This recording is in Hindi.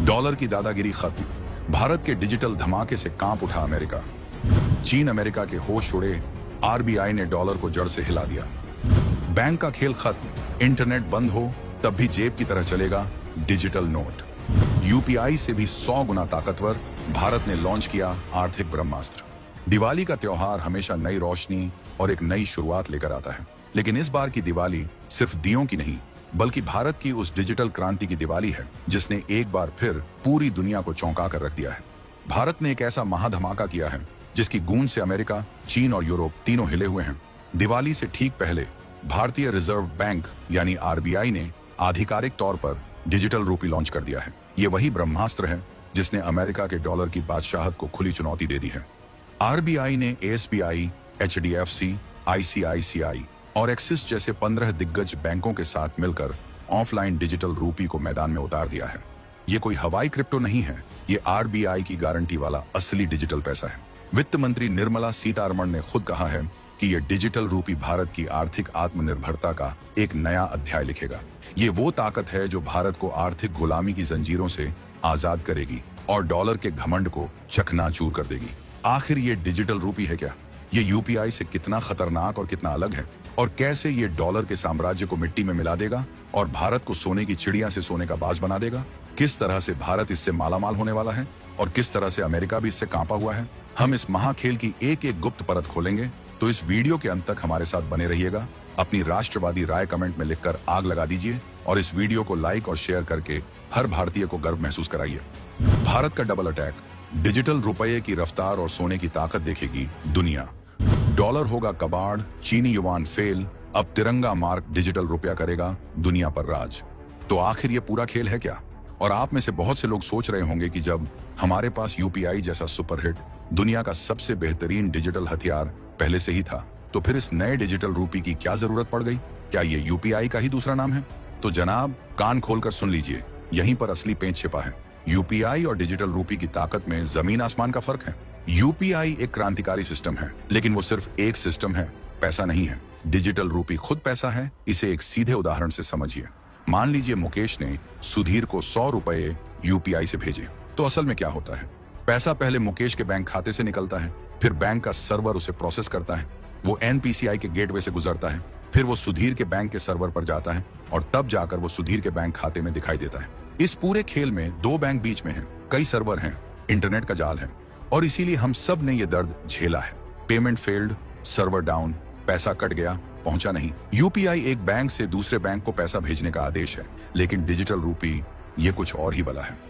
डॉलर की दादागिरी खत्म। भारत के डिजिटल धमाके से कांप उठा अमेरिका। चीन अमेरिका के होश उड़े। आरबीआई ने डॉलर को जड़ से हिला दिया। बैंक का खेल खत्म। इंटरनेट बंद हो तब भी जेब की तरह चलेगा डिजिटल नोट। यूपीआई से भी 100 गुना ताकतवर भारत ने लॉन्च किया आर्थिक ब्रह्मास्त्र। दिवाली का त्योहार हमेशा नई रोशनी और एक नई शुरुआत लेकर आता है, लेकिन इस बार की दिवाली सिर्फ दियों की नहीं बल्कि भारत की उस डिजिटल क्रांति की दिवाली है जिसने एक बार फिर पूरी दुनिया को चौंका कर रख दिया है। भारत ने एक ऐसा महाधमाका किया है जिसकी गूंज से अमेरिका, चीन और यूरोप तीनों हिले हुए हैं। दिवाली से ठीक पहले भारतीय रिजर्व बैंक यानी आरबीआई ने आधिकारिक तौर पर डिजिटल रूपी लॉन्च कर दिया है। ये वही ब्रह्मास्त्र है जिसने अमेरिका के डॉलर की बादशाहत को खुली चुनौती दे दी है। आरबीआई ने एसबीआई, एचडीएफसी, आईसीआईसीआई और एक्सिस जैसे 15 दिग्गज बैंकों के साथ मिलकर ऑफलाइन डिजिटल रूपी को मैदान में उतार दिया है। ये कोई हवाई क्रिप्टो नहीं है, ये आरबीआई की गारंटी वाला असली डिजिटल पैसा है। वित्त मंत्री निर्मला सीतारमण ने खुद कहा है कि ये डिजिटल रूपी भारत की आर्थिक आत्मनिर्भरता का एक नया अध्याय लिखेगा। ये वो ताकत है जो भारत को आर्थिक गुलामी की जंजीरों से आजाद करेगी और डॉलर के घमंड को चकनाचूर कर देगी। आखिर ये डिजिटल रूपी है क्या? ये यूपीआई से कितना खतरनाक और कितना अलग है? और कैसे ये डॉलर के साम्राज्य को मिट्टी में मिला देगा और भारत को सोने की चिड़िया से सोने का बाज बना देगा? किस तरह से भारत इससे मालामाल होने वाला है और किस तरह से अमेरिका भी इससे कांपा हुआ है? हम इस महाखेल की एक एक गुप्त परत खोलेंगे, तो इस वीडियो के अंत तक हमारे साथ बने रहिएगा। अपनी राष्ट्रवादी राय कमेंट में लिखकर आग लगा दीजिए और इस वीडियो को लाइक और शेयर करके हर भारतीय को गर्व महसूस कराइए। भारत का डबल अटैक। डिजिटल रुपये की रफ्तार और सोने की ताकत देखेगी दुनिया। डॉलर होगा कबाड़, चीनी युवान फेल, अब तिरंगा मार्क डिजिटल रुपया करेगा दुनिया पर राज। तो आखिर ये पूरा खेल है क्या? और आप में से बहुत से लोग सोच रहे होंगे कि जब हमारे पास यूपीआई जैसा सुपरहिट, दुनिया का सबसे बेहतरीन डिजिटल हथियार पहले से ही था, तो फिर इस नए डिजिटल रूपी की क्या जरूरत पड़ गई? क्या ये यूपीआई का ही दूसरा नाम है? तो जनाब, कान खोलकर सुन लीजिए, यहीं पर असली पेंच छिपा है। यूपीआई और डिजिटल रूपी की ताकत में जमीन आसमान का फर्क है। यूपीआई एक क्रांतिकारी सिस्टम है, लेकिन वो सिर्फ एक सिस्टम है, पैसा नहीं है। डिजिटल रूपी खुद पैसा है। इसे एक सीधे उदाहरण से समझिए। मान लीजिए मुकेश ने सुधीर को 100 रुपए यूपीआई से भेजे, तो असल में क्या होता है? पैसा पहले मुकेश के बैंक खाते से निकलता है, फिर बैंक का सर्वर उसे प्रोसेस करता है, वो एनपीसीआई के गेटवे से गुजरता है, फिर वो सुधीर के बैंक के सर्वर पर जाता है और तब जाकर वो सुधीर के बैंक खाते में दिखाई देता है। इस पूरे खेल में 2 बैंक बीच में हैं, कई सर्वर हैं, इंटरनेट का जाल है और इसीलिए हम सब ने ये दर्द झेला है। पेमेंट फेल्ड, सर्वर डाउन, पैसा कट गया, पहुंचा नहीं। यूपीआई एक बैंक से दूसरे बैंक को पैसा भेजने का आदेश है, लेकिन डिजिटल रूपी ये कुछ और ही बला है।